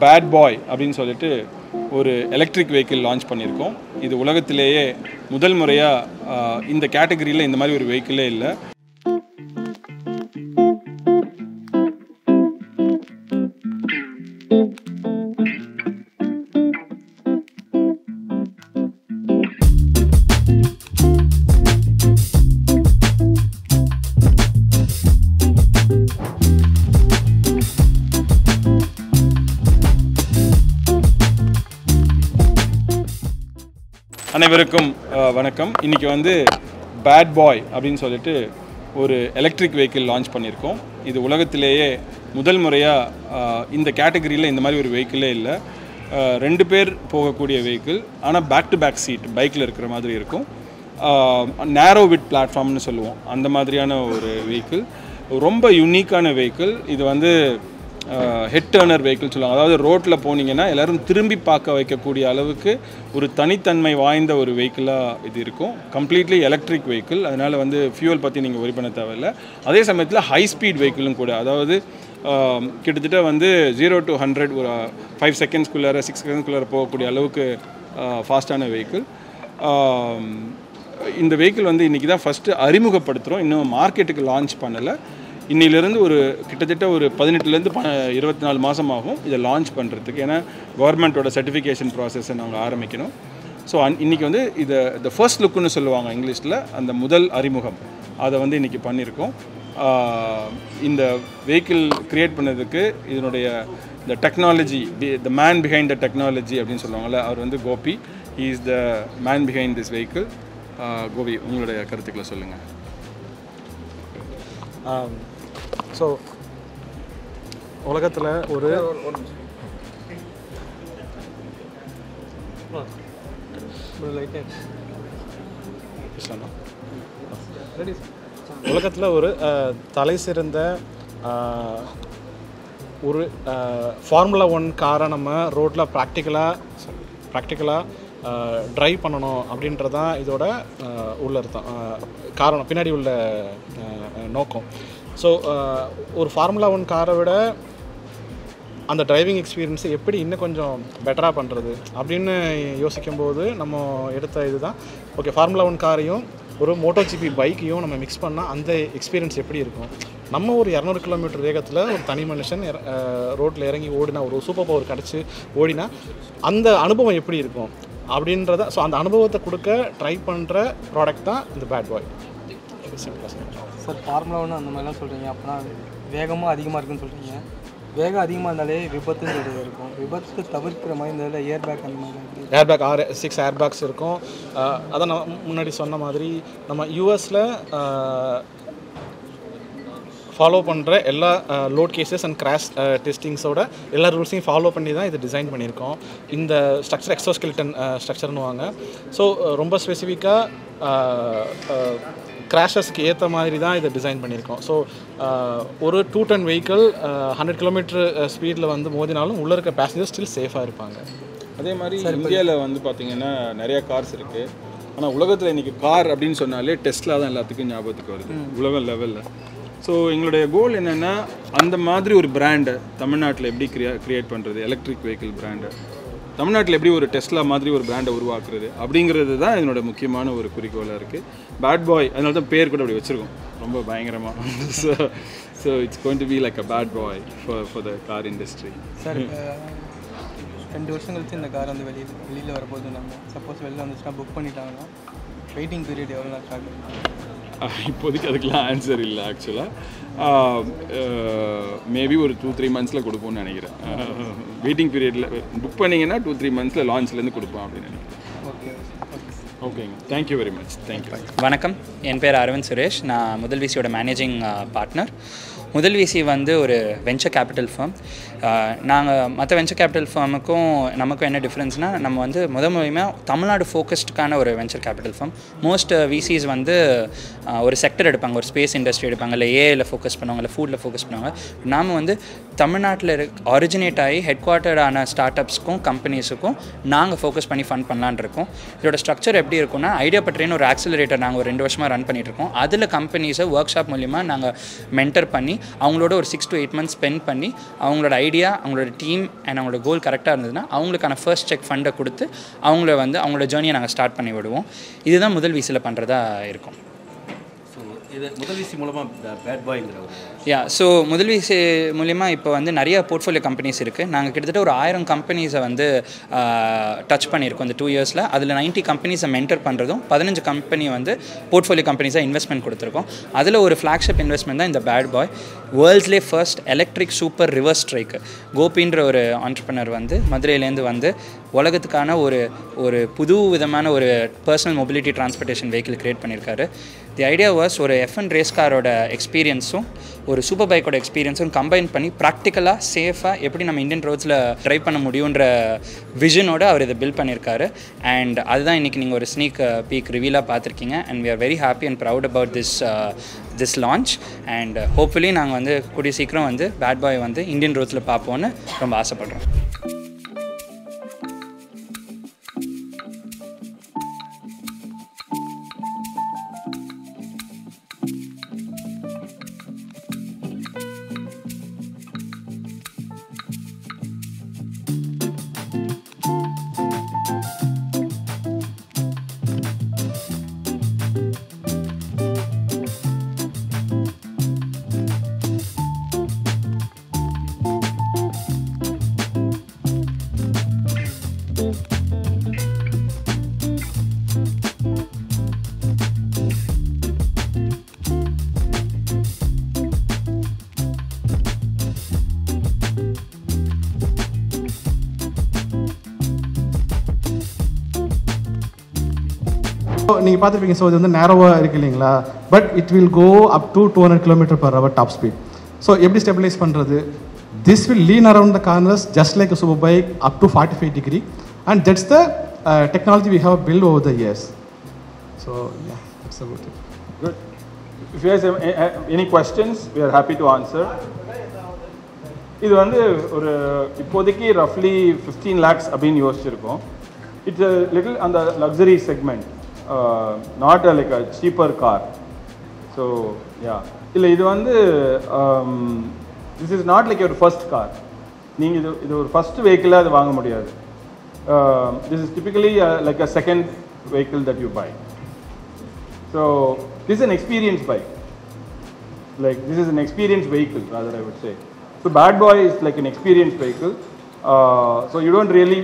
Bad boy அப்படின்னு சொல்லிட்டு ஒரு எலக்ட்ரிக் வெஹிக்கிள் லான்ச் பண்ணியிருக்கோம். இது உலகத்திலேயே முதல் முறையாக இந்த கேட்டகரியில் இந்த மாதிரி ஒரு வெஹிக்கிளே இல்லை. அனைவருக்கும் வணக்கம். இன்றைக்கி பேட் பாய் அப்படின்னு சொல்லிட்டு ஒரு எலக்ட்ரிக் வெஹிக்கிள் லான்ச் பண்ணியிருக்கோம். இது உலகத்திலேயே முதல் முறையாக இந்த கேட்டகரியில் இந்த மாதிரி ஒரு வெஹிக்கிளே இல்லை. 2 பேர் போகக்கூடிய வெஹிக்கிள், ஆனால் பேக் டு பேக் சீட் பைக்கில் இருக்கிற மாதிரி இருக்கும். நேரோ விட் பிளாட்ஃபார்ம்னு சொல்லுவோம், அந்த மாதிரியான ஒரு வெஹிக்கிள். ரொம்ப யூனிக்கான வெஹிக்கிள். இது ஹெட் டர்னர் வெஹிக்கிள் சொல்லுவாங்க. அதாவது ரோட்டில் போனீங்கன்னா எல்லோரும் திரும்பி பார்க்க வைக்கக்கூடிய அளவுக்கு ஒரு தனித்தன்மை வாய்ந்த ஒரு வெஹிக்கிளாக இது இருக்கும். Completely electric vehicle. அதனால் ஃபியூவல் பற்றி நீங்கள் ஒரி பண்ண தேவையில்லை. அதே சமயத்தில் ஹை ஸ்பீட் வெஹிக்கிளும் கூட. அதாவது கிட்டத்தட்ட 0 to 100 ஒரு 5 செகண்ட்ஸ்குள்ளார 6 செகண்ட்ஸ்குள்ளார போகக்கூடிய அளவுக்கு ஃபாஸ்ட்டான வெஹிக்கிள். இந்த வெஹிக்கிள் இன்றைக்கி தான் ஃபஸ்ட்டு அறிமுகப்படுத்துகிறோம். இன்னும் மார்க்கெட்டுக்கு லான்ச் பண்ணலை. இன்னிலிருந்து கிட்டத்தட்ட ஒரு 18லேருந்து 24 மாதம் ஆகும் இதை லான்ச் பண்ணுறதுக்கு. ஏன்னா கவர்மெண்ட்டோட சர்டிஃபிகேஷன் ப்ராசஸை நாங்கள் ஆரம்பிக்கணும். ஸோ இன்றைக்கி இதை த ஃபர்ஸ்ட் லுக்குன்னு சொல்லுவாங்க இங்கிலீஷில், அந்த முதல் அறிமுகம் அதை இன்றைக்கி பண்ணியிருக்கோம். இந்த வெஹிக்கிள் க்ரியேட் பண்ணதுக்கு இதனுடைய இந்த technology, the man behind the technology அப்படின்னு சொல்லுவாங்கள்ல, அவர் Gopi. He is the man behind this vehicle. Gopi, உங்களுடைய கருத்துக்களை சொல்லுங்கள். ஸோ உலகத்தில் ஒரு தலை சிறந்த ஒரு ஃபார்முலா 1 காரை நம்ம ரோட்டில் ப்ராக்டிக்கலாக ட்ரைவ் பண்ணணும் அப்படின்றதான் இதோட உள்ள காரணம், பின்னாடி உள்ள நோக்கம். ஸோ ஒரு ஃபார்முலா 1 காரை விட அந்த டிரைவிங் எக்ஸ்பீரியன்ஸை எப்படி இன்னும் கொஞ்சம் பெட்டராக பண்ணுறது அப்படின்னு யோசிக்கும்போது நம்ம எடுத்த இதுதான். ஓகே, ஃபார்முலா 1 காரையும் ஒரு மோட்டோஜிபி பைக்கையும் நம்ம மிக்ஸ் பண்ணால் அந்த எக்ஸ்பீரியன்ஸ் எப்படி இருக்கும்? நம்ம ஒரு 200 கிலோமீட்டர் வேகத்தில் ஒரு தனி மனுஷன் ரோட்டில் இறங்கி ஓடினா, ஒரு சூப்பர் பவர் கிடச்சி ஓடினா அந்த அனுபவம் எப்படி இருக்கும் அப்படின்றத, ஸோ அந்த அனுபவத்தை கொடுக்க ட்ரை பண்ணுற ப்ராடக்ட் தான் இந்த பேட் பாய். சார், ஃபார்முலா 1 அந்த மாதிரிலாம் சொல்கிறீங்க, அப்போனா வேகமாக அதிகமாக இருக்குன்னு சொல்கிறீங்க. வேகம் அதிகமாக இருந்தாலே விபத்துன்னு இருக்கும். விபத்து தவிர்க்கிற மாதிரி இந்த ஏர்பேக் அந்த மாதிரி ஏர்பேக் 6 ஏர்பேக்ஸ் இருக்கும். அதான் நான் முன்னாடி சொன்ன மாதிரி நம்ம யூஎஸில் ஃபாலோ பண்ணுற எல்லா லோட் கேசஸ் அண்ட் கிராஷ் டெஸ்டிங்ஸோட எல்லா ரூல்ஸையும் ஃபாலோ பண்ணி தான் இது டிசைன் பண்ணியிருக்கோம். இந்த ஸ்ட்ரக்சர் எக்ஸோஸ்கெலிட்டன் ஸ்ட்ரக்சர்னு வாங்க. ஸோ ரொம்ப ஸ்பெசிஃபிக்காக கிராஷஸ்க்கு ஏற்ற மாதிரி தான் இதை டிசைன் பண்ணியிருக்கோம். ஸோ ஒரு 2 டன் வெஹிக்கிள் 100 கிலோமீட்டர் ஸ்பீடில் மோதினாலும் உள்ளே இருக்க பேசஞ்சர் ஸ்டில் சேஃபாக இருப்பாங்க. அதே மாதிரி இந்தியாவில் பார்த்தீங்கன்னா நிறையா கார்ஸ் இருக்குது. ஆனால் உலகத்தில் இன்றைக்கி கார் அப்படின்னு சொன்னாலே டெஸ்லா தான் எல்லாத்துக்கும் ஞாபகத்துக்கு வருது உலக லெவலில். ஸோ எங்களுடைய கோல் என்னென்னா, அந்த மாதிரி ஒரு பிராண்டை தமிழ்நாட்டில் எப்படி க்ரியேட் பண்ணுறது, எலக்ட்ரிக் வெஹிக்கிள் பிராண்டை தமிழ்நாட்டில் எப்படி ஒரு டெஸ்லா மாதிரி ஒரு பிராண்டை உருவாக்குறது அப்படிங்கிறது தான் என்னோட முக்கியமான ஒரு குறிக்கோளாக இருக்குது. பேட் பாய், அதனால தான் பேர் கூட அப்படி வச்சுருக்கோம், ரொம்ப பயங்கரமாக. So it's going to be like a bad boy for the car industry. Sir, 2 வருஷம் கழிச்சு இந்த கார் வெளியில் வரப்போது, நம்ம சப்போஸ் வெளியில் வந்துச்சுன்னா புக் பண்ணிட்டாங்கன்னா வெயிட்டிங் பீரியட் எவ்வளோ நாள் ஆகும்? இப்போதைக்கு அதுக்கெலாம் ஆன்சர் இல்லை. ஆக்சுவலாக மேபி ஒரு 2-3 மந்த்ஸில் கொடுப்போம்னு நினைக்கிறேன். வெயிட்டிங் பீரியடில் புக் பண்ணிங்கன்னா 2-3 மந்த்ஸில் லான்ச்லேருந்து கொடுப்போம் அப்படின்னு நினைக்கிறேன். ஓகேங்க, தேங்க்யூ வெரி மச். தேங்க்யூ. வணக்கம், என் பேர் அரவிந்த் சுரேஷ். நான் முதல் விசியோட மேனேஜிங் பார்ட்னர். முதல் விசி ஒரு வெஞ்சர் கேபிட்டல் ஃபார்ம். நாங்கள் மற்ற வெஞ்சர் கேபிட்டல் ஃபார்முக்கும் நமக்கும் என்ன டிஃப்ரென்ஸ்னால், நம்ம முதன்மையாக தமிழ்நாடு ஃபோக்கஸ்டுக்கான ஒரு வெஞ்சர் கேபிட்டல் ஃபார்ம். மோஸ்ட் விசிஸ் ஒரு செக்டர் எடுப்பாங்க, ஒரு ஸ்பேஸ் இண்டஸ்ட்ரி எடுப்பாங்க, இல்லை ஏஐயில் ஃபோக்கஸ் பண்ணுவாங்க, இல்லை ஃபுட்டில் ஃபோக்கஸ் பண்ணுவாங்க. நாம் தமிழ்நாட்டில் ஆரிஜினேட் ஆகி ஹெட் குவார்ட்டரான ஸ்டார்ட் அப்ஸ்க்கும் கம்பெனிஸுக்கும் நாங்கள் ஃபோக்கஸ் பண்ணி ஃபண்ட் பண்ணலான் இருக்கோம். இதோட ஸ்ட்ரக்சர் எப்படி இருக்குன்னா, ஐடியா பற்றின ஒரு ஆக்சிலரேட்டர் நாங்கள் ஒரு 2 வருஷமாக ரன் பண்ணிகிட்ருக்கோம். அதில் கம்பெனிஸை ஒர்க் ஷாப் மூலிமா நாங்கள் மென்டர் பண்ணி அவங்களோட ஒரு 6 to 8 months ஸ்பெண்ட் பண்ணி அவங்களோட ஐடியா, அவங்களோட டீம் அண்ட் அவங்களோட கோல் கரெக்டாக இருந்ததுன்னா அவங்களுக்கான ஃபர்ஸ்ட் செக் ஃபண்டை கொடுத்து அவங்களோட ஜேர்னியை நாங்கள் ஸ்டார்ட் பண்ணி விடுவோம். இதுதான் முதல் வீசில் பண்ணுறதா இருக்கும். இது முதல் வீசி மூலமாக பேட் பாய்ங்கிற ஒரு ஸோ முதல் வீசி மூலிமா இப்போ வந்து நிறைய போர்ட்ஃபோலியோ கம்பெனிஸ் இருக்குது. நாங்கள் கிட்டத்தட்ட ஒரு 1000 கம்பெனிஸை வந்து டச் பண்ணியிருக்கோம் இந்த 2 yearsல. அதில் 90 கம்பெனிஸை மென்டர் பண்ணுறதும் 15 கம்பெனி வந்து போர்ட்ஃபோலியோ கம்பெனிஸாக இன்வெஸ்ட்மெண்ட் கொடுத்துருக்கோம். அதில் ஒரு ஃப்ளாக்ஷிப் இன்வெஸ்ட்மெண்ட் தான் இந்த பேட் பாய். வேர்ல்ட்ஸ்லே ஃபர்ஸ்ட் எலக்ட்ரிக் சூப்பர் ரிவர்ஸ் ஸ்ட்ரைக்கு கோபின்ற ஒரு ஆண்டர்ப்ரனர் வந்து மதுரையிலேருந்து வந்து உலகத்துக்கான ஒரு புது விதமான ஒரு personal mobility transportation vehicle create பண்ணியிருக்காரு. தி ஐடியா வாஸ் ஒரு F1 ரேஸ் காரோட எக்ஸ்பீரியன்ஸும் ஒரு சூப்பர் பைக்கோட எக்ஸ்பீரியன்ஸும் கம்பைன் பண்ணி ப்ராக்டிக்கலாக சேஃபாக எப்படி நம்ம இந்தியன் ரோட்ஸில் ட்ரைவ் பண்ண முடியுன்ற விஷனோடு அவர் இதை பில்ட் பண்ணியிருக்காரு. அண்ட் அதுதான் இன்றைக்கி நீங்கள் ஒரு ஸ்னீக் பீக் ரிவீலாக பார்த்துருக்கீங்க. And we are very happy and proud about this launch. And hopefully நாங்கள் வந்து கூடிய சீக்கிரம் வந்து பேட் பாய் வந்து இந்தியன் ரோட்ஸில் பார்ப்போன்னு ரொம்ப ஆசைப்படுறோம். நீங்கள் பார்த்துருப்பீங்க. ஸோ இது வந்து நேரோவாக இருக்கு இல்லைங்களா, but it will go up to 200 km/h top speed. So எப்படி ஸ்டெபிலைஸ் பண்ணுறது? This will lean around the corners just like a super bike up to 45 degree, and that's the technology we have built over the years. So yeah, that's about it. Good. If you guys have any questions, we are happy to answer. இது வந்து ஒரு இப்போதைக்கு ரஃப்லி 15 lakhs அப்படின்னு யோசிச்சிருக்கோம். It's a little on the luxury segment. Not like a cheaper car. So yeah, இல்லை இது வந்து this is not like your first car. நீங்கள் இது ஒரு ஃபர்ஸ்ட் வெஹிக்கிளாக அது வாங்க முடியாது. This is typically like a second vehicle that you buy. So this is an experience bike. Like this is an experience vehicle rather, I would say. So bad boy is like an experience vehicle. So you don't really,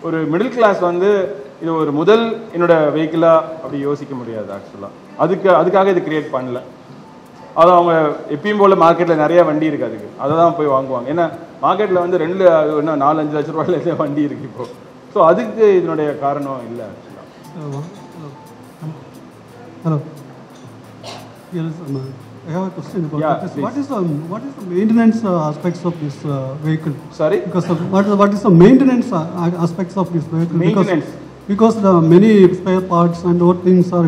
ஒரு middle class வந்து இது ஒரு முதல் என்னோட வெஹிக்கிளாக அப்படி யோசிக்க முடியாது ஆக்சுவலாக. அதுக்காக இது கிரியேட் பண்ணல. அது அவங்க எப்பயும் போல் மார்க்கெட்டில் நிறைய வண்டி இருக்குது, அதுக்கு அதை தான் போய் வாங்குவாங்க. ஏன்னா மார்க்கெட்டில் வந்து இன்னும் 4-5 லட்ச ரூபாயில வண்டி இருக்குது இப்போது. ஸோ அதுக்கு இதனுடைய காரணம் இல்லை ஆக்சுவலாக. Hello. Yes, I have a question about this. What is the maintenance aspects of this vehicle? Sorry? Because what is the maintenance aspects of this vehicle? Maintenance. Because the many spare parts and other things are,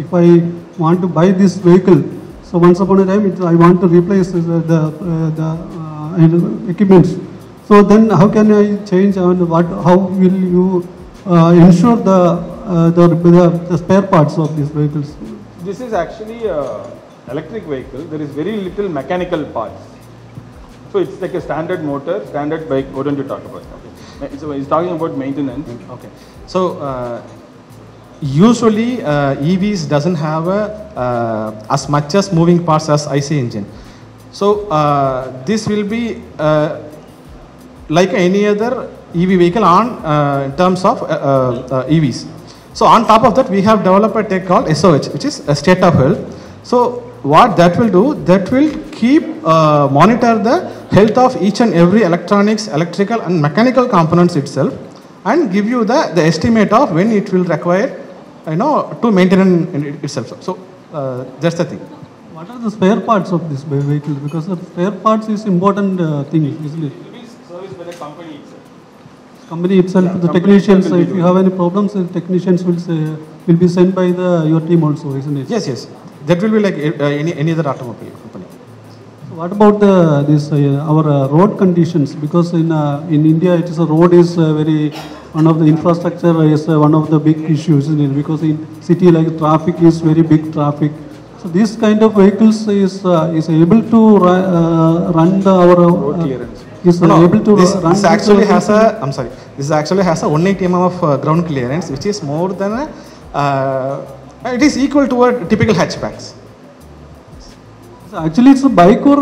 if I want to buy this vehicle, so once upon a time I want to replace the equipments. So then how can I change, and how will you ensure the spare parts of these vehicles? This is actually an electric vehicle. There is very little mechanical parts. So it's like a standard motor, standard bike. What don't you talk about? Okay. So he's talking about maintenance. Okay. So usually EVs doesn't have as much as moving parts as IC engine. So this will be like any other EV vehicle on in terms of EVs. So on top of that, we have developed a tech called SOH, which is a state of health. So what that will do, that will keep monitor the health of each and every electronics, electrical and mechanical components itself, and give you the estimate of when it will require, to maintain itself. So that's the thing. What are the spare parts of this vehicle? Because the spare parts is important thing, isn't it? It will be serviced by the company itself. Company itself, Yeah, the technicians, if you have any problems, the technicians will be sent by your team also, isn't it? Yes, yes. That will be like any other automobile company. So what about our road conditions? Because in India, it is a road is one of the infrastructure is one of the big issues, isn't it? Because in city like traffic is very big traffic. So this kind of vehicles is able to run our road clearance. Is able to this, run this actually has a, I'm sorry, this actually has a 180 mm of ground clearance, which is more than it is equal to a typical hatchbacks. So actually, it's a bike or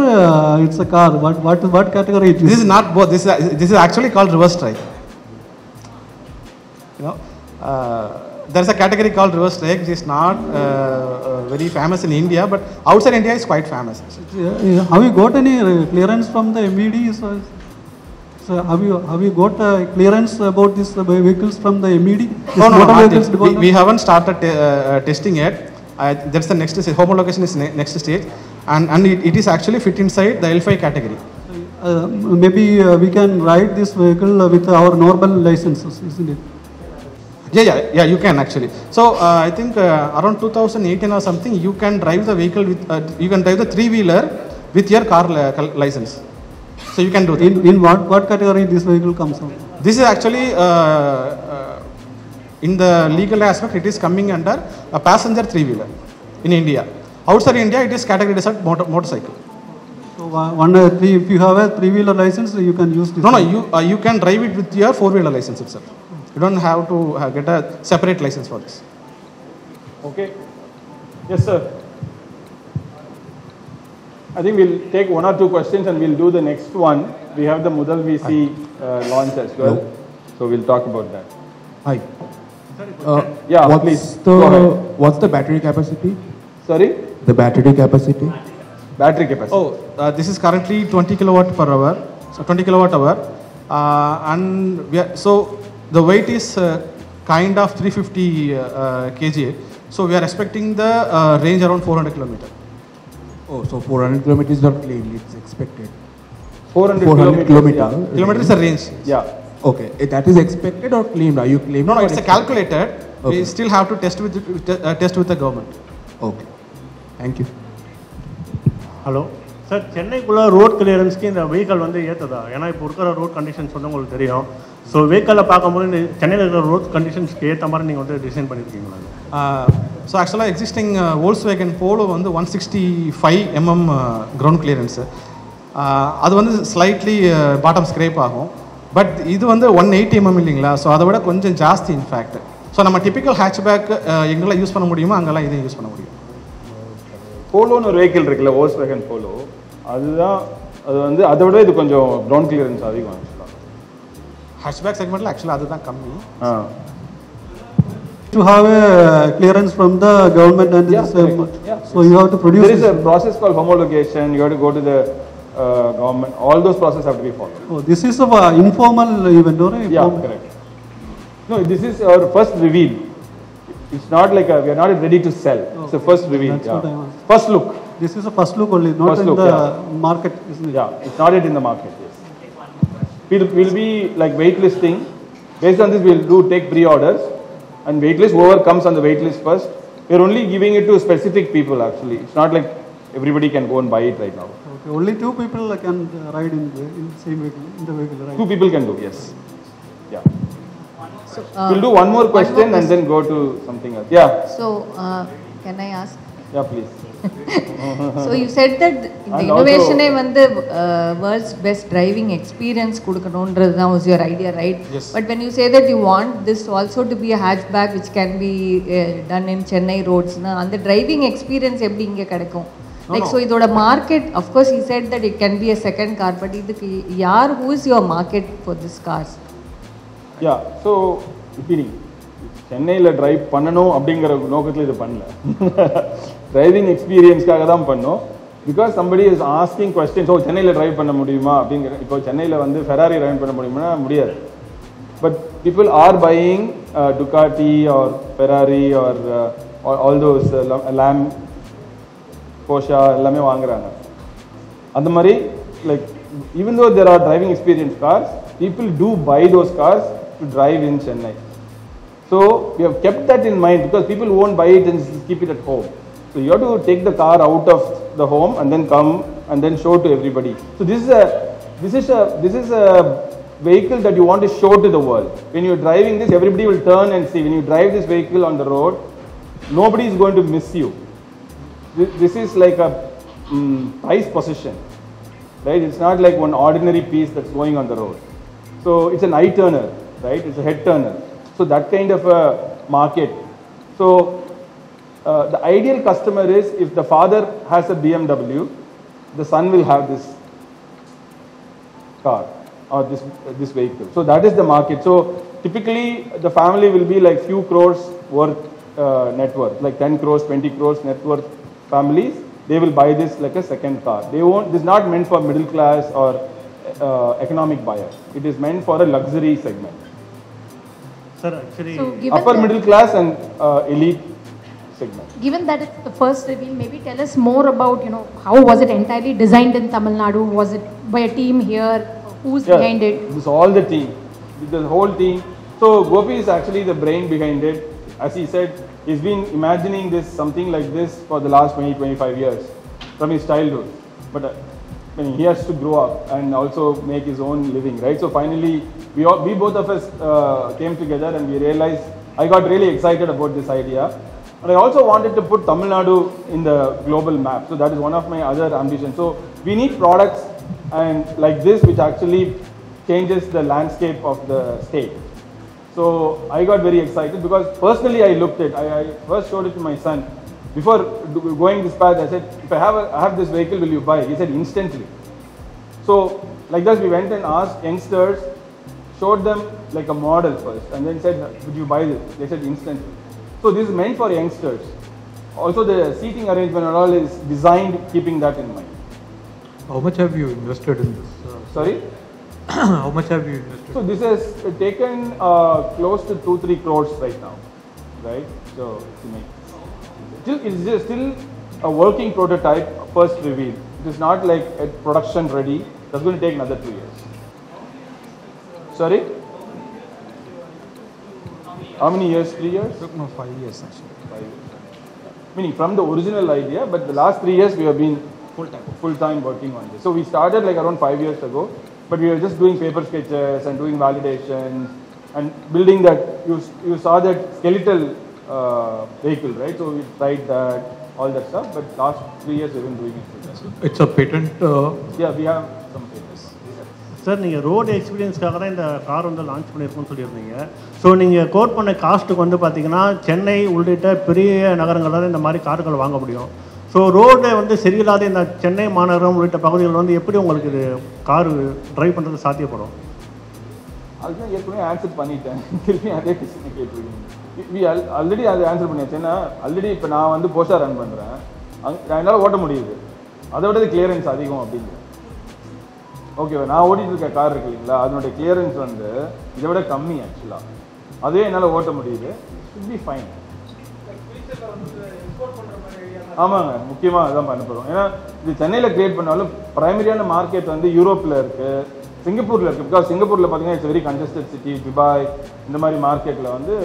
it's a car. What category it is? This is not both. This is actually called reverse drive. You know, there is a category called reverse drive, which is not very famous in India, but outside India is quite famous. Have you got any clearance from the MED? So have you got clearance about these vehicles from the MED? No, not yet. We haven't started testing yet. That's the next stage. Homologation is next stage, and it is actually fit inside the L5 category. Maybe we can ride this vehicle with our normal licenses, isn't it? Yeah, you can actually. So I think around 2018 or something, you can drive the vehicle with, you can drive the 3-wheeler with your car license. So you can do that. In what category this vehicle comes from? This is actually in the legal aspect, it is coming under a passenger 3-wheeler in India. Outside India, it is categorized as a motorcycle. So if you have a 3-wheeler license, you can use this. No, you can drive it with your 4-wheeler license itself. You don't have to get a separate license for this. Okay. Yes, sir. I think we'll take 1 or 2 questions and we'll do the next one. We have the Mudal VC launch as well. Hello. So we'll talk about that. Hi. Yeah, please. Go ahead. What's the battery capacity? Sorry? The battery capacity? Battery capacity. Oh, this is currently 20 kilowatt per hour. So 20 kilowatt hour. And so the weight is kind of 350 kg. So we are expecting the range around 400 kilometers. Oh, so 400 kilometers is not claimed, it's expected. 400 kilometers. kilometers. Kilometers is the range. Yeah. Okay, that is expected or claimed? Are you claiming? No, or it's a expected? calculated. Okay. We still have to test with the government. Okay. Thank you. Hello sir சென்னைக்குள்ளே road கிளியரன்ஸ்க்கு இந்த vehicle வந்து ஏற்றுதா? ஏன்னா இப்போ இருக்கிற road conditions வந்து உங்களுக்கு தெரியும். ஸோ வெஹிக்கலில் பார்க்கும்போது இந்த சென்னையில் இருக்கிற ரோட் கண்டிஷன்ஸ்க்கு ஏற்ற மாதிரி நீங்கள் வந்து டிசைன் பண்ணியிருக்கீங்களா? ஸோ ஆக்சுவலாக எக்ஸிஸ்டிங் Volkswagen Polo வந்து 165 mm கிரவுண்ட் கிளியரன்ஸு. அது வந்து ஸ்லைட்லி பாட்டம் ஸ்க்ரேப் ஆகும். பட் இது வந்து 180 mm இல்லைங்களா? ஸோ அதை விட கொஞ்சம் ஜாஸ்தி இன்ஃபேக்ட். ஸோ நம்ம டிப்பிக்கல் ஹேட்ச்பேக் எங்கெல்லாம் யூஸ் பண்ண முடியுமோ அங்கெல்லாம் இதையும் யூஸ் பண்ண முடியும். போலோன்னு ஒரு வெஹிக்கிள் இருக்குல்ல, Volkswagen Polo, அதுதான் அது வந்து அதை விட இது கொஞ்சம் கிரவுண்ட் கிளியரன்ஸ் அதிகம் ஆக்சுவலாக. ஹேட்ச்பேக் செக்மெண்ட்டில் ஆக்சுவலாக அதுதான் கம்மி. To have a clearance from the government and so you have to produce. There is a process called homologation. You have to go to the government. All those processes have to be followed. Oh, this is a informal event, or? Yeah, correct. No, this is our first reveal. It's not like we are not ready to sell. It's the first reveal. That's what I want. First look. This is a first look only, not First in look, the market, isn't it? Yeah, it's not yet in the market. Yes. We'll be like waitlisting. Based on this, we'll take pre-orders and waitlist. Whoever comes on the waitlist first, we're only giving it to specific people. Actually, it's not like everybody can go and buy it right now. Okay, only 2 people can ride in the same vehicle, in the vehicle, right? 2 people can do. Yes. Yeah. So, We'll do one more question and then go to something else. Yeah. So, can I ask? Yeah, please. So you said that the And innovation வந்து world's best driving experience கொடுக்கணும்ன்றது தான் was your idea, right? Yes. But when you say that you want this also to be a hatchback which can be done in Chennai roads, அந்த driving experience எப்படி இங்க கிடைக்கும்? Like so இதோட market, of course he said that it can be a second car, but இதுக்கு யார், who is your market for this cars? Yeah, so இப்படி சென்னையில் drive பண்ணணும் அப்படிங்கிற நோக்கத்தில் இது பண்ணல. டிரைவிங் எக்ஸ்பீரியன்ஸ்க்காக தான் பண்ணோம். Because somebody is asking questions. சென்னையில் டிரைவ் பண்ண முடியுமா அப்படிங்கிற. இப்போ சென்னையில் வந்து ஃபெராரி டிரைவ் பண்ண முடியுமா? முடியாது. But people are buying Ducati or Ferrari or all those Lambo Porsche எல்லாமே வாங்குறாங்க. அந்த மாதிரி like even though there are driving experience cars, people do buy those cars to drive in Chennai. So we have kept that in mind because people won't buy it and keep it at home. So you have to take the car out of the home and then come and then show to everybody. So this is a vehicle that you want to show to the world. When you're driving this, everybody will turn and see. When you drive this vehicle on the road, nobody is going to miss you. This is like a price position, right? It's not like one ordinary piece that's going on the road. So it's an eye turner, right? It's a head turner. So that kind of a market. So the ideal customer is if the father has a BMW, the son will have this car or this vehicle. So that is the market. So typically the family will be like few crores worth net worth, like 10 crores, 20 crores net worth families. They will buy this like a second car. They won't. This is not meant for middle class or economic buyer. It is meant for a luxury segment. Sir, actually, upper middle class and elite segment. Given that it's the first reveal, maybe tell us more about, how was it entirely designed in Tamil Nadu? Was it by a team here? Who's behind it? This is all the team, the whole team. So Gopi is actually the brain behind it. As he said, he's been imagining this, something like this for the last 20-25 years from his childhood. But he has to grow up and also make his own living, right? So finally, we both of us came together and we realized, I got really excited about this idea. And I also wanted to put Tamil Nadu in the global map. So that is one of my other ambitions. So we need products and like this, which actually changes the landscape of the state. So I got very excited because personally I looked at it. I first showed it to my son. Before going this path, I said, if I have this vehicle, will you buy it? He said, instantly. So like that, we went and asked youngsters, showed them like a model first, and then said, would you buy this? They said, instantly. So this is meant for youngsters. Also the seating arrangement and all is designed keeping that in mind. How much have you invested in this? Sorry? How much have you invested? So this has taken close to 2-3 crores right now, right? So it's just still a working prototype, first reveal. It is not like a production ready. That's going to take another 2 years. Sorry? How many years? 3 years? No, 5 years actually. 5 years. Meaning from the original idea, but the last 3 years we have been full-time working on this. So we started like around 5 years ago, but we were just doing paper sketches and doing validations and building that. You saw that skeletal vehicle, right? So we tried that, all that stuff, but last 3 years we've been doing it. It's a patent. Yeah, we have some papers. Sir நீங்கள் road எக்ஸ்பீரியன்ஸ்க்காக தான் இந்த car வந்து launch பண்ணியிருக்கோம்னு சொல்லியிருந்தீங்க. So நீங்கள் code பண்ண காஸ்ட்டுக்கு வந்து பார்த்தீங்கன்னா சென்னை உள்ளிட்ட பெரிய நகரங்களில் இந்த மாதிரி கார்கள் வாங்க முடியும். ஸோ ரோடு வந்து சரியில்லாத இந்த சென்னை மாநகரம் உள்ளிட்ட பகுதிகள் வந்து எப்படி உங்களுக்கு இது கார் ட்ரைவ் பண்ணுறது சாத்தியப்படும்? அதுதான் ஏற்கனவே ஆன்சர் பண்ணிட்டேன். திருப்பி அதே கொஸ்டினை கேட்டிருக்கீங்க. ஆல்ரெடி அதை ஆன்சர் பண்ணியாச்சு. ஏன்னா ஆல்ரெடி இப்போ நான் வந்து போஷா ரன் பண்ணுறேன், என்னால் ஓட்ட முடியுது. அதை விட கிளியரன்ஸ் அதிகம் அப்படிங்கிற. ஓகேவா, நான் ஓட்டிகிட்டு இருக்க கார் இருக்கு இல்லைங்களா, அதனுடைய கிளியரன்ஸ் வந்து இதை விட கம்மி ஆக்சுவலாக. அதுவே என்னால் ஓட்ட முடியுது. Should be fine. ஆமாங்க, முக்கியமாக அதுதான் பண்ண போகிறோம். ஏன்னா இது சென்னையில் கிரியேட் பண்ணாலும் ப்ரைமரியான மார்க்கெட் வந்து யூரோப்பில் இருக்குது, சிங்கப்பூரில் இருக்குது. பிகாஸ் சிங்கப்பூரில் பார்த்தீங்கன்னா it's very congested city. Dubai இந்த மாதிரி மார்க்கெட்டில் வந்து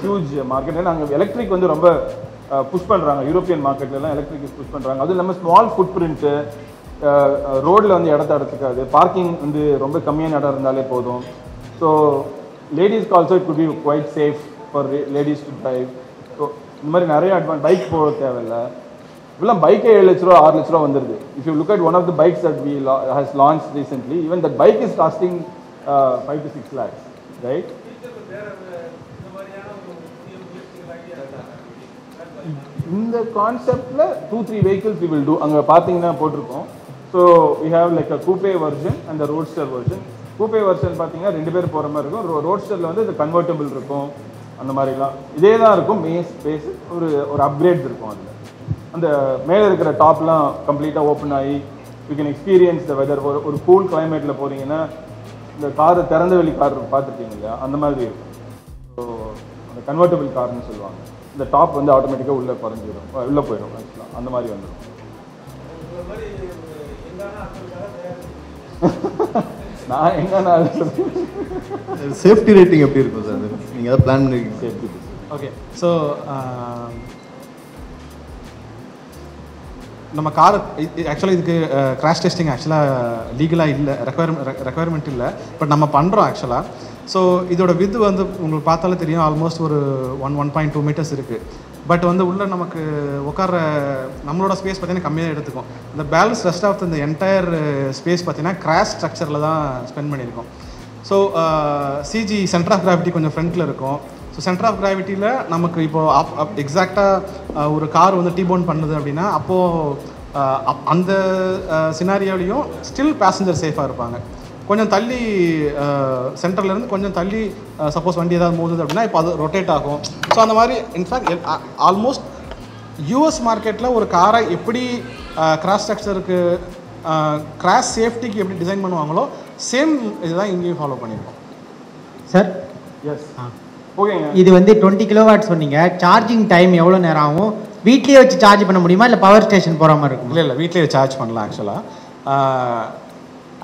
ஹியூஜ் மார்க்கெட். ஏன்னா அங்கே எலக்ட்ரிக் வந்து ரொம்ப புஷ் பண்ணுறாங்க. யூரோப்பியன் மார்க்கெட்லாம் எலக்ட்ரிக் புஷ் பண்ணுறாங்க. அதுவும் இல்லாமல் ஸ்மால் ஃபுட் பிரிண்ட்டு, ரோடில் வந்து இடத்த எடுத்துக்காது, பார்க்கிங் வந்து ரொம்ப கம்மியான இடம் இருந்தாலே போதும். ஸோ லேடிஸ்க்கு also it could be quite safe for ladies to drive. So இந்த மாதிரி நிறைய பைக் போக தேவையில்லை. இப்பெல்லாம் பைக்கே 7 லட்ச ரூபா 6 லட்ச ரூபா வந்துருது. If you look at one of the bikes that we has launch recently, even that bike is costing 5 to 6 lakhs, right? இந்த கான்செப்டில் 2-3 vehicles we will do. அங்கே பார்த்தீங்கன்னா போட்டிருக்கோம். So we have like a coupe version and the roadster version. coupe version பார்த்தீங்கன்னா 2 பேர் போகிற மாதிரி இருக்கும். ரோட்ஸ்டரில் வந்து இது கன்வெர்ட்டபிள் இருக்கும். அந்த மாதிரிலாம் இதே தான் இருக்கும். ஸ்பேஸ் ஒரு அப்கிரேட்ஸ் இருக்கும். அதில் அந்த மேலே இருக்கிற டாப்லாம் கம்ப்ளீட்டாக ஓப்பன் ஆகி you can experience the weather. ஒரு கூல் கிளைமேட்டில் போகிறீங்கன்னா இந்த கார் திறந்த வெளி கார் பார்த்துருக்கீங்க இல்லையா, அந்த மாதிரி இருக்கும். ஸோ அந்த கன்வெர்ட்டபிள் கார்னு சொல்லுவாங்க. இந்த டாப் வந்து ஆட்டோமேட்டிக்காக உள்ளே குறைஞ்சிடும், உள்ளே போயிடும். ஆக்சுவலாக அந்த மாதிரி வந்துடும். நான் எங்கன்னா சேஃப்டி ரேட்டிங் எப்படி இருக்கும் சார்? நீங்கள் எதாவது பிளான் பண்ணிருக்கீங்க? Safety okay. ஸோ நம்ம கார் ஆக்சுவலாக இதுக்கு கிராஷ் டெஸ்டிங் ஆக்சுவலாக லீகலாக இல்லை, ரெக்குவயர்மெண்ட் இல்லை. பட் நம்ம பண்ணுறோம் ஆக்சுவலாக. ஸோ இதோட வித்து வந்து உங்களுக்கு பார்த்தாலே தெரியும், ஆல்மோஸ்ட் ஒரு 1.2 meters இருக்குது. பட் வந்து உள்ளே நமக்கு உட்கார நம்மளோட ஸ்பேஸ் பார்த்தீங்கன்னா கம்மியாக எடுத்துக்கும். இந்த பேலன்ஸ் ரெஸ்ட் ஆஃப் இந்த என்டையர் ஸ்பேஸ் பார்த்தீங்கன்னா கிராஷ் ஸ்ட்ரக்சரில் தான் ஸ்பெண்ட் பண்ணியிருக்கோம். So CG centre of gravity கொஞ்சம் ஃப்ரண்ட்டில் இருக்கும். ஸோ சென்டர் ஆஃப் கிராவிட்டியில் நமக்கு இப்போது எக்ஸாக்டாக ஒரு கார் வந்து டீபோன் பண்ணுது அப்படின்னா அப்போது அந்த சினாரியோலையும் ஸ்டில் பேசஞ்சர் சேஃபாக இருப்பாங்க. கொஞ்சம் தள்ளி சென்டர்லேருந்து கொஞ்சம் தள்ளி சப்போஸ் வண்டி ஏதாவது மோதுது அப்படின்னா இப்போ அது ரொட்டேட் ஆகும். ஸோ அந்த மாதிரி இன்ஃபேக்ட் ஆல்மோஸ்ட் யூஎஸ் மார்க்கெட்டில் ஒரு காரை எப்படி கிராஷ் ஸ்ட்ரக்சருக்கு கிராஷ் சேஃப்டிக்கு எப்படி டிசைன் பண்ணுவாங்களோ சேம் இதுதான் இங்கேயும் ஃபாலோ பண்ணியிருக்கோம். சார் எஸ் ஓகேங்க. இது வந்து 20 கிலோவாட் சொன்னீங்க. சார்ஜிங் டைம் எவ்வளோ நேரம் ஆகும்? வீட்லேயே வச்சு சார்ஜ் பண்ண முடியுமா இல்லை பவர் ஸ்டேஷன் போகிற மாதிரி இருக்கும்? இல்லை வீட்லேயே சார்ஜ் பண்ணலாம். ஆக்சுவலாக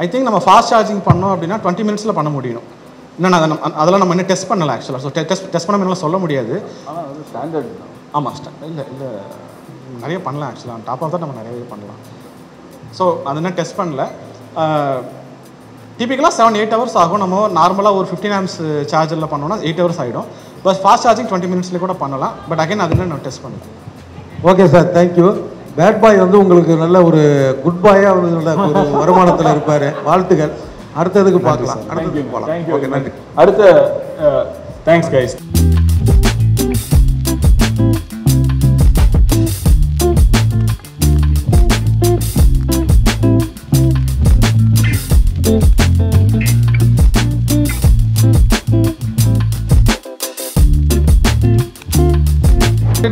ஐ திங்க் நம்ம ஃபாஸ்ட் சார்ஜிங் பண்ணோம் அப்படின்னா 20 மினிட்ஸில் பண்ண முடியும். இன்னும் அதெல்லாம் நம்ம இன்னும் டெஸ்ட் பண்ணலாம். ஆக்சுவலாக ஸோ டெஸ்ட் பண்ண முடியலாம் சொல்ல முடியாது. ஆனால் அது ஸ்டாண்டர்ட். ஆமாம் இல்லை நிறைய பண்ணலாம். ஆக்சுவலாக டாப் ஆஃப் தான் நம்ம நிறையவே பண்ணலாம். ஸோ அது என்ன டெஸ்ட் பண்ணல. டிபிக்கலாக 7-8 ஹவர்ஸ் ஆகும். நம்ம நார்மலாக ஒரு 15 ஆம்ஸ் சார்ஜரில் பண்ணோம்னா 8 ஹவர்ஸ் ஆகிடும். பட் ஃபாஸ்ட் சார்ஜிங் 20 மினிட்ஸ்லேயே கூட பண்ணலாம். பட் அகைன் அது நான் டெஸ்ட் பண்ணலாம். Okay sir, thank you. Bad boy வந்து உங்களுக்கு நல்ல ஒரு குட் பாயாக ஒரு வருமானத்தில் இருப்பார். வாழ்த்துக்கள். அடுத்ததுக்கு பார்க்கலாம். அடுத்ததுக்கு போகலாம். ஓகே, நன்றி. அடுத்த தேங்க்ஸ் கைஸ்.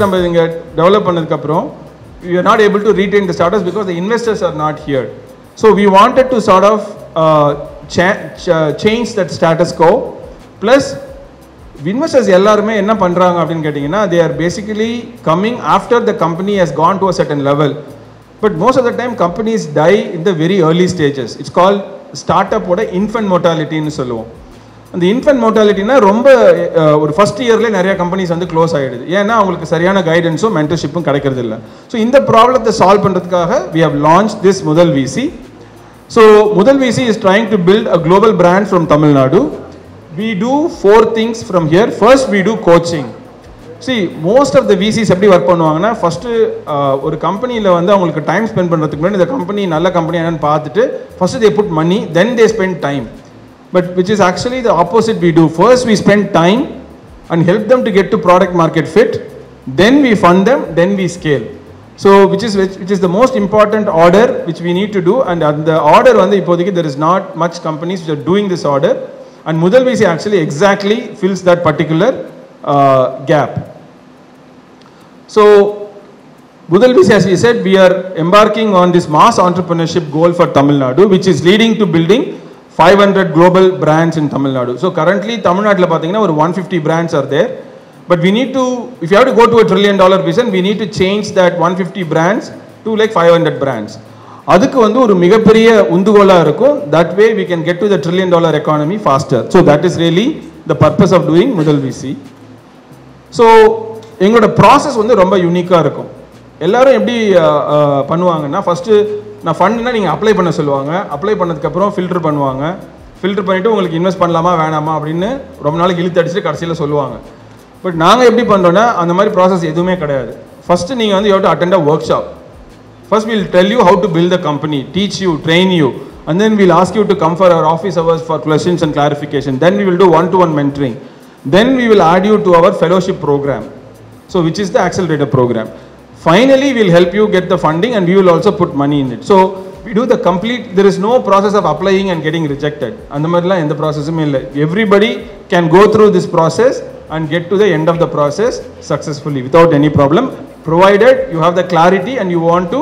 நம்ம இங்கே டெவலப் பண்ணதுக்கப்புறம் we are not able to retain the startups because the investors are not here. So we wanted to sort of change that status quo. Plus investors எல்லாருமே என்ன பண்ணுறாங்க அப்படின்னு கேட்டிங்கன்னா they are basically coming after the company has gone to a certain level. But most of the time companies die in the very early stages. It's called startup ஓட infant mortality ன்னு சொல்லுவோம். அந்த infant மோர்டாலிட்டினா ரொம்ப ஒரு first இயர்லேயே நிறைய companies வந்து close ஆகிடுது. ஏன்னா அவங்களுக்கு சரியான கைடன்ஸும் மென்டர்ஷிப்பும் கிடைக்கிறது இல்லை. ஸோ இந்த ப்ராப்ளத்தை சால்வ் பண்ணுறதுக்காக we have launched this முதல் VC. So முதல் VC is trying to build a global brand from Tamil Nadu. We do 4 things from here. First we do coaching. See, most of the VCs எப்படி work பண்ணுவாங்கன்னா first ஒரு கம்பெனியில் வந்து அவங்களுக்கு time spend பண்ணுறதுக்கு முன்னாடி இந்த கம்பெனி நல்ல கம்பெனி என்னன்னு பார்த்துட்டு first they put money, then they spend time. But which is actually the opposite we do. First we spend time and help them to get to product market fit, then we fund them, then we scale. So which is the most important order which we need to do, and the order வந்து இப்போதைக்கு there is not much companies which are doing this order, and முதல் VC actually exactly fills that particular gap. So முதல் VC, as we said, we are embarking on this mass entrepreneurship goal for Tamil Nadu, which is leading to building 500 global brands in Tamil Nadu. So currently Tamil Nadu la pathina or 150 brands are there, but we need to, if you have to go to $1 trillion vision, we need to change that 150 brands to like 500 brands. Adukku vandu oru migaperiya undugola irukum. That way we can get to the $1 trillion economy faster. So that is really the purpose of doing முதல் VC. So எங்களோட process வந்து ரொம்ப யூனிக்காக இருக்கும். எல்லாரும் எப்படி பண்ணுவாங்கன்னா first நான் ஃபண்ட்னா நீங்கள் அப்ளை பண்ண சொல்லுவாங்க. அப்ளை பண்ணதுக்கப்புறம் ஃபில்டர் பண்ணுவாங்க. ஃபில்டர் பண்ணிவிட்டு உங்களுக்கு இன்வெஸ்ட் பண்ணலாமா வேணாமா அப்படின்னு ரொம்ப நாளைக்கு இழுத்து அடிச்சுட்டு கடைசியில் சொல்லுவாங்க. பட் நாங்கள் எப்படி பண்ணுறோன்னா அந்த மாதிரி ப்ராசஸ் எதுவுமே கிடையாது. ஃபஸ்ட்டு நீங்கள் வந்து you have to attend a work shop. First we'll tell you how to build the company, teach you, train you, and then we'll ask you to come for our office hours for questions and clarification. Then we will do one-to-one mentoring. Then we will add you to our fellowship program, so which is the accelerator program. Finally, we'll help you get the funding and we will also put money in it. So we do the complete, there is no process of applying and getting rejected. And the madla end the process illa. Everybody can go through this process and get to the end of the process successfully without any problem, provided you have the clarity and you want to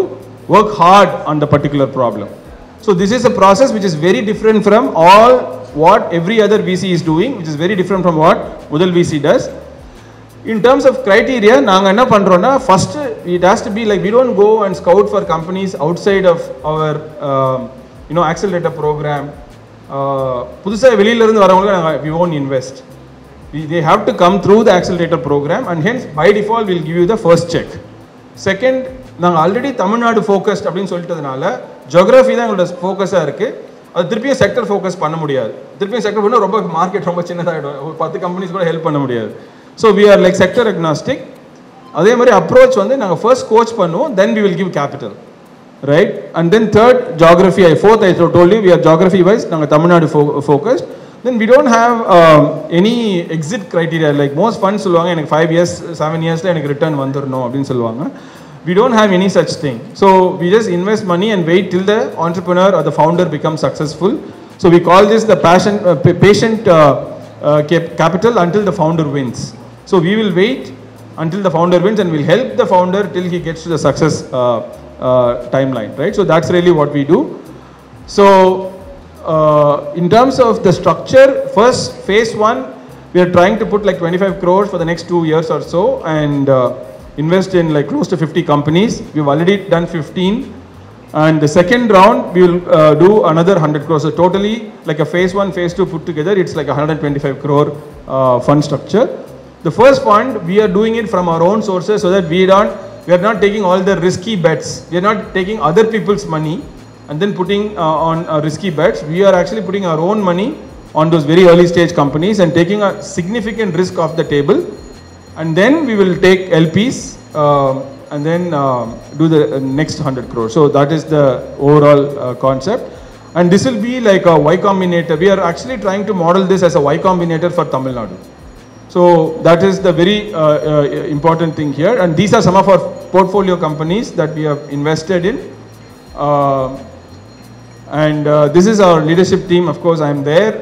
work hard on the particular problem. So this is a process which is very different from all what every other VC is doing, which is very different from what முதல் VC does. In terms of criteria, நாங்கள் என்ன பண்ணுறோன்னா first it has to be like we don't go and scout for companies outside of our accelerator program. புதுசாக வெளியிலேருந்து வரவங்களுக்கு நாங்கள் we won't invest. They have to come through the accelerator program and hence by default we'll give you the first check. Second, நாங்கள் already Tamil Nadu focused அப்படின்னு சொல்லிட்டதுனால geography தான் எங்களோட ஃபோக்கஸாக இருக்குது. அது திருப்பியும் செக்டர் ஃபோக்கஸ் பண்ண முடியாது. திருப்பியும் செக்டர் பண்ணால் ரொம்ப மார்க்கெட் ரொம்ப சின்னதாகிடும். ஒரு 10 கம்பெனிஸ் கூட ஹெல்ப் பண்ண முடியாது. So we are like sector agnostic. அதே மாதிரி அப்ரோச் வந்து நாங்கள் ஃபர்ஸ்ட் கோச் பண்ணுவோம், then we will give capital, right? And then third, geography. Fourth, I told you, we are geography wise, நாங்கள் Tamil Nadu focused. Then we don't have any exit criteria. Like most funds சொல்லுவாங்க எனக்கு 5 years 7 yearsல எனக்கு return வந்துடணும் அப்படின்னு சொல்லுவாங்க. We don't have any such thing. So we just invest money and wait till the entrepreneur or the founder becomes successful. So we call this the patient capital until the founder wins. So we will wait until the founder wins and we'll help the founder till he gets to the success timeline, right? So that's really what we do. So in terms of the structure, first phase 1, we are trying to put like 25 crores for the next 2 years or so and invest in like close to 50 companies. We've already done 15. And the second round, we will do another 100 crores. So totally, like a phase 1, phase 2 put together, it's like 125 crore fund structure. The first fund, we are doing it from our own sources so that we are not taking all the risky bets. We are not taking other people's money and then putting on risky bets. We are actually putting our own money on those very early stage companies and taking a significant risk off the table. And then we will take LPs and then do the next 100 crores. So that is the overall concept. And this will be like a Y Combinator. We are actually trying to model this as a Y Combinator for Tamil Nadu. So that is the very important thing here. And these are some of our portfolio companies that we have invested in. And this is our leadership team. Of course, I am there.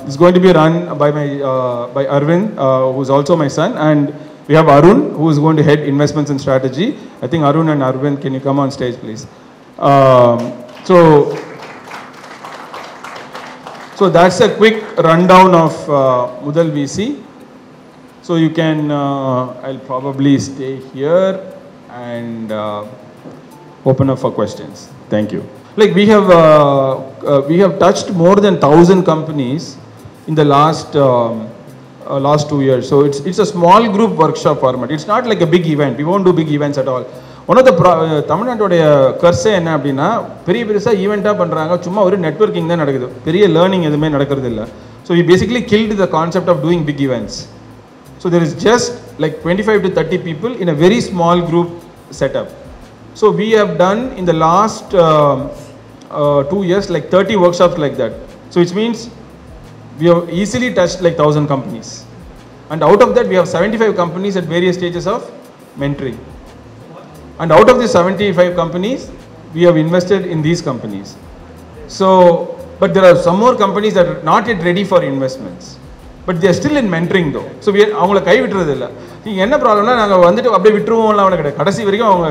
It's going to be run by by Arvind, who is also my son, and we have Arun, who is going to head investments and strategy. I think Arun and Arvind, can you come on stage, please? So that's a quick rundown of Mudal VC. So you can, I'll probably stay here and open up for questions. Thank you. Like we have touched more than 1,000 companies in the last 2 years. So it's a small group workshop format. It's not like a big event. We won't do big events at all. One of the தமிழ்நாட்டுடைய கர்ஸே என்ன அப்படின்னா பெருசாக ஈவெண்ட்டாக பண்ணுறாங்க, சும்மா ஒரு networking தான் நடக்குது, பெரிய லேர்னிங் எதுவுமே நடக்கிறது இல்லை. So we basically killed the concept of doing big events. So there is just like 25 to 30 people in a very small group setup. So we have done in the last 2 years like 30 workshops like that. So which means we have easily touched like 1,000 companies. And out of that we have 75 companies at various stages of mentoring. And out of these 75 companies, we have invested in these companies. So, but there are some more companies that are not yet ready for investments. But they are still in mentoring though. So we அவங்கள கை விட்டுறது இல்லை. நீங்கள் என்ன ப்ராப்ளம்னா நாங்கள் வந்துட்டு அப்படியே விட்டுருவோம்லாம் அவனை கிடையாது. கடைசி வரைக்கும் அவங்க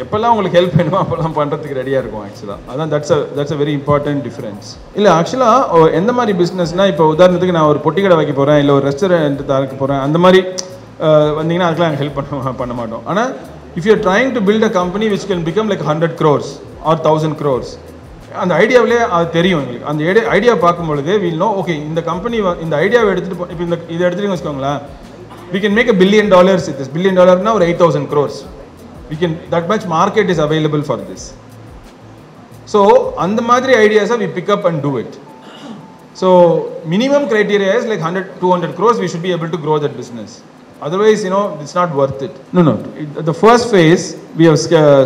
எப்போல்லாம் உங்களுக்கு ஹெல்ப் வேணுமோ அப்போல்லாம் பண்ணுறதுக்கு ரெடியாக இருக்கும் ஆக்சுவலாக. அதான் that's a very important difference. இல்லை ஆக்சுவலாக எந்த மாதிரி பிஸ்னஸ்னால் இப்போ உதாரணத்துக்கு நான் ஒரு பொட்டி கடை வைக்க போகிறேன், இல்லை ஒரு ரெஸ்டாரண்ட் திறக்க போகிறேன், அந்த மாதிரி வந்தீங்கன்னா அதுக்கெல்லாம் நாங்கள் ஹெல்ப் பண்ண மாட்டோம். ஆனால் if you are trying to build a company which can become like 100 crores or 1,000 crores, அந்த ஐடியாவிலே அது தெரியும் எங்களுக்கு. அந்த ஐடியா பார்க்கும்பொழுது we'll know, okay, இந்த கம்பெனி இந்த ஐடியாவை எடுத்துகிட்டு இப்போ இதை எடுத்துகிட்டு வச்சுக்கோங்களேன், we can make $1 billion with this. $1 billion now or 8,000 crores. We can, that much market is available for this. So அந்த மாதிரி ஐடியாஸை we pick up and do it. So minimum criteria is like 100-200 crores we should be able to grow that business. Otherwise, it's not worth it. No. The first phase, we have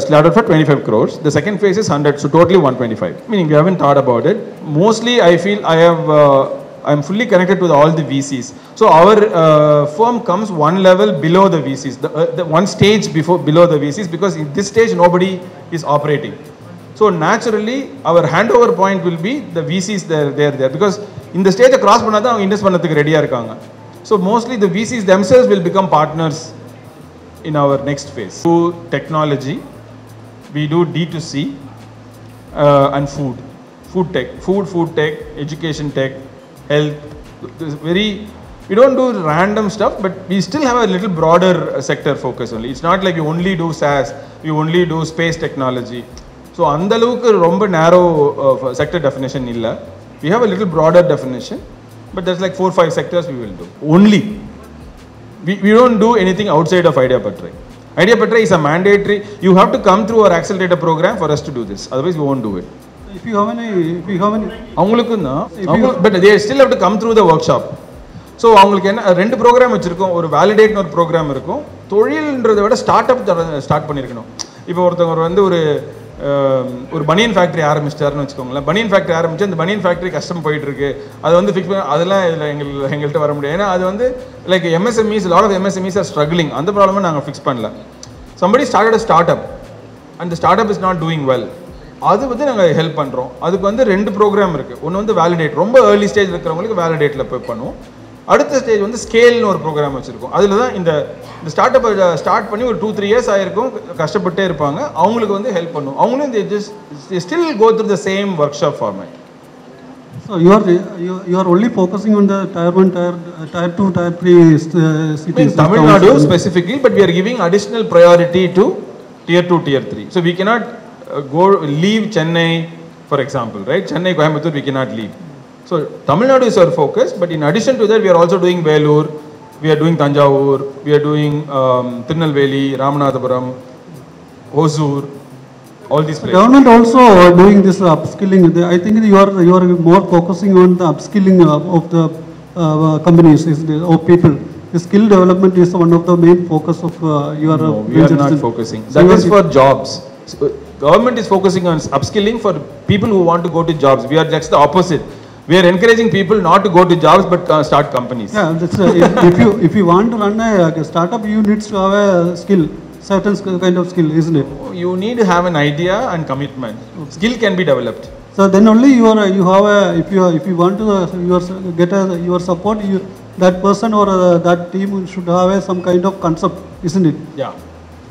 slated for 25 crores. The second phase is 100, so totally 125. Meaning we haven't thought about it. Mostly, I feel I'm fully connected to all the VCs. So our firm comes one level below the VCs, the one stage below the VCs, because in this stage, nobody is operating. So naturally, our handover point will be the VCs there. Because in the stage, cross பண்ணாத அவங்க invest பண்ணதுக்கு ரெடியா இருக்காங்க. So mostly the VCs themselves will become partners in our next phase. Do technology, we do D2C and food tech, education tech, health. We don't do random stuff, but we still have a little broader sector focus only. It's not like we only do SaaS, we only do space technology. So அந்த அளவுக்கு ரொம்ப narrow sector definition இல்ல. We have a little broader definition. But there's like 4-5 sectors we will do. Only. We don't do anything outside of Idea Patrai. Idea Patrai is a mandatory. You have to come through our accelerator program for us to do this. Otherwise, we won't do it. If you have any. But they still have to come through the workshop. So அவங்களுக்கு என்ன ரெண்டு program வச்சிருக்கோம். ஒரு வேலிடேட்னு ஒரு program இருக்கும், தொழில்ன்றதை விட start up start பண்ணியிருக்கணும். இப்போ ஒருத்தவங்க வந்து ஒரு பனியன் ஃபேக்ட்ரி ஆரம்பிச்சிட்டாருன்னு வச்சுக்கோங்களேன். பனியன் ஃபேக்ட்ரி ஆரம்பிச்சு அந்த பனியன் ஃபேக்ட்ரி கஷ்டம் போயிட்டு இருக்கு, அது வந்து ஃபிக்ஸ் பண்ண அதெல்லாம் இதில் எங்கள்கிட்ட வர முடியாது. ஏன்னா அது வந்து like MSMEs, lot of MSMEs are struggling. அந்த ப்ராப்ளமே நாங்கள் ஃபிக்ஸ் பண்ணல. somebody started a startup and the startup is not doing well, அது வந்து நாங்கள் ஹெல்ப் பண்ணுறோம். அதுக்கு வந்து 2 ப்ரோக்ராம் இருக்குது. ஒன்று வந்து வேலிடேட், ரொம்ப ஏர்லி ஸ்டேஜ் இருக்கிறவங்களுக்கு வேலிடேட்டில் போய் பண்ணுவோம். அடுத்த ஸ்டேஜ் வந்து ஸ்கேல்னு ஒரு ப்ரோக்ராம் வச்சுருக்கோம். அதில் தான் இந்த ஸ்டார்ட்-அப்பை ஸ்டார்ட் பண்ணி ஒரு 2-3 years ஆகிருக்கும், கஷ்டப்பட்டே இருப்பாங்க, அவங்களுக்கு வந்து ஹெல்ப் பண்ணுவோம். அவங்களும் they still go through the same workshop format. So you are only focusing on the tier 1, tier 2, tier 3 cities. In Tamil Nadu specifically, but we are giving additional priority to tier 2, tier 3. So we cannot leave Chennai, for example, right? Chennai, Coimbatore, we cannot leave. So Tamil Nadu is our focus, but in addition to that, we are also doing Vellore, we are doing Tanjavur, we are doing Tirunelveli, Ramanathapuram, Hosur, all these places. Government also doing this upskilling. I think you are more focusing on the upskilling of the companies, of people. The skill development is one of the main focus of your. No, we are not focusing. That is for jobs. So, government is focusing on upskilling for people who want to go to jobs. We are just the opposite. We are encouraging people not to go to jobs but start companies. Yeah, that's if you want to run a startup, you need to have a skill, certain kind of skill, isn't it? You need to have an idea and commitment. Okay. Skill can be developed. So then only you have a, if you want to get your support, that person or that team should have some kind of concept, isn't it? Yeah.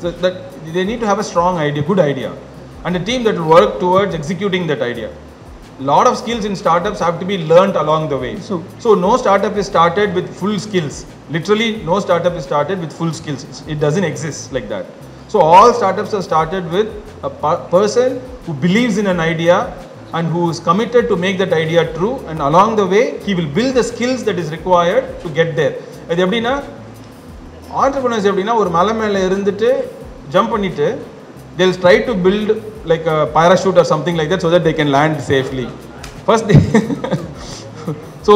So that they need to have a strong idea, good idea, and a team that will work towards executing that idea. Lot of skills in startups have to be learnt along the way. So no startup is started with full skills. Literally no startup is started with full skills. It doesn't exist like that. So all startups are started with a person who believes in an idea and who is committed to make that idea true, and along the way he will build the skills that is required to get there. அது எப்படின்னா entrepreneurs எப்படின்னா ஒரு மலை மேலே இருந்துட்டு jump பண்ணிட்டு they'll try to build like a parachute or something like that so that they can land safely. First they so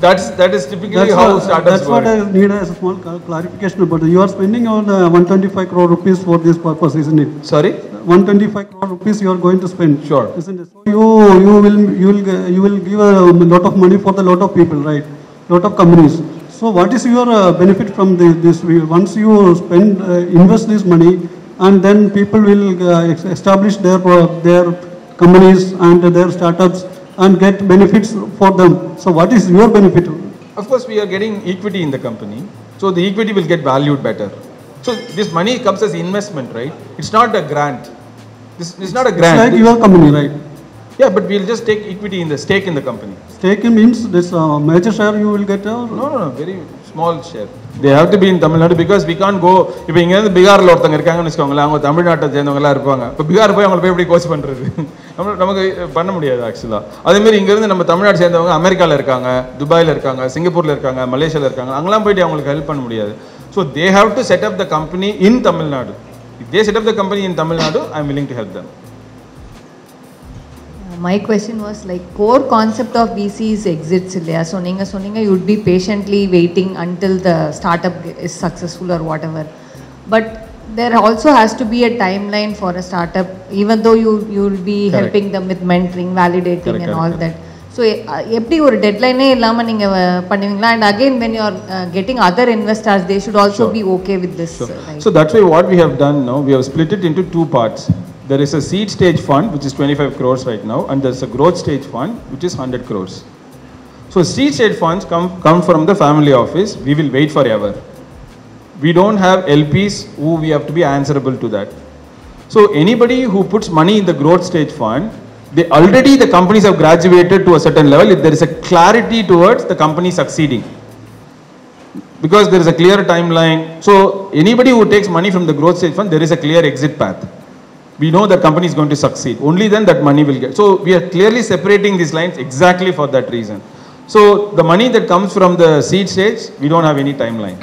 that is typically how startups that's work. That's what I need a small clarification about it. You are spending on 125 crore rupees for this purpose, isn't it? Sorry, 125 crore rupees you are going to spend. Sure. Isn't it? So you will give a lot of money for the lot of people, right? Lot of companies. So what is your benefit from this? Once you spend invest this money, and then people will establish their companies and their startups and get benefits for them. So what is your benefit? Of course we are getting equity in the company, so the equity will get valued better. So this money comes as investment, right? It's not a grant. This is not a grant. It's like your company, right? Yeah, but we'll just take equity in the stake in the company. Stake means this major share you will get? No, very small share. They have to be in Tamil Nadu because we can't go. இப்போ இங்க இருந்து பீகார்ல ஒருத்தங்க இருக்காங்கன்னு வச்சுக்கோங்களேன், அவங்க தமிழ்நாட்டை சேர்ந்தவங்களா இருப்பாங்க. இப்போ பீகார் போய் அவங்களை போய் எப்படி கோச் பண்றது? நமக்கு பண்ண முடியாது ஆக்சுவலா. அதே மாதிரி இங்க இருந்து நம்ம தமிழ்நாடு சேர்ந்தவங்க அமெரிக்கால இருக்காங்க, துபாயில இருக்காங்க, சிங்கப்பூர்ல இருக்காங்க, மலேசியால இருக்காங்க, அங்கெல்லாம் போயிட்டு அவங்களுக்கு ஹெல்ப் பண்ண முடியாது. So they have to set up the company in Tamil Nadu. If they set up the company in Tamil Nadu, I am willing to help them. My question was like core concept of VCs exits இல்லையா? So நீங்க சொன்னீங்க you would be patiently waiting until the startup is successful or whatever. But there also has to be a timeline for a startup, even though you will be Correct. helping them with mentoring, validating Correct, and all correct. that. So எப்படி ஒரு டெட்லைனே இல்லாம நீங்க பண்ணுவீங்களா? And again when you are getting other investors, they should also be okay with this. Sure. Right? So that's why what we have done now, we have split it into 2 parts. There is a seed stage fund which is 25 crores right now, and there's a growth stage fund which is 100 crores. So seed stage funds come from the family office. We will wait forever. We don't have LPs who we have to be answerable to that. So anybody who puts money in the growth stage fund, the companies have graduated to a certain level. If there is a clarity towards the company succeeding, because there is a clear timeline. So anybody who takes money from the growth stage fund, there is a clear exit path. We know that company is going to succeed. Only then that money will get. So we are clearly separating these lines exactly for that reason. So the money that comes from the seed stage, we don't have any timeline.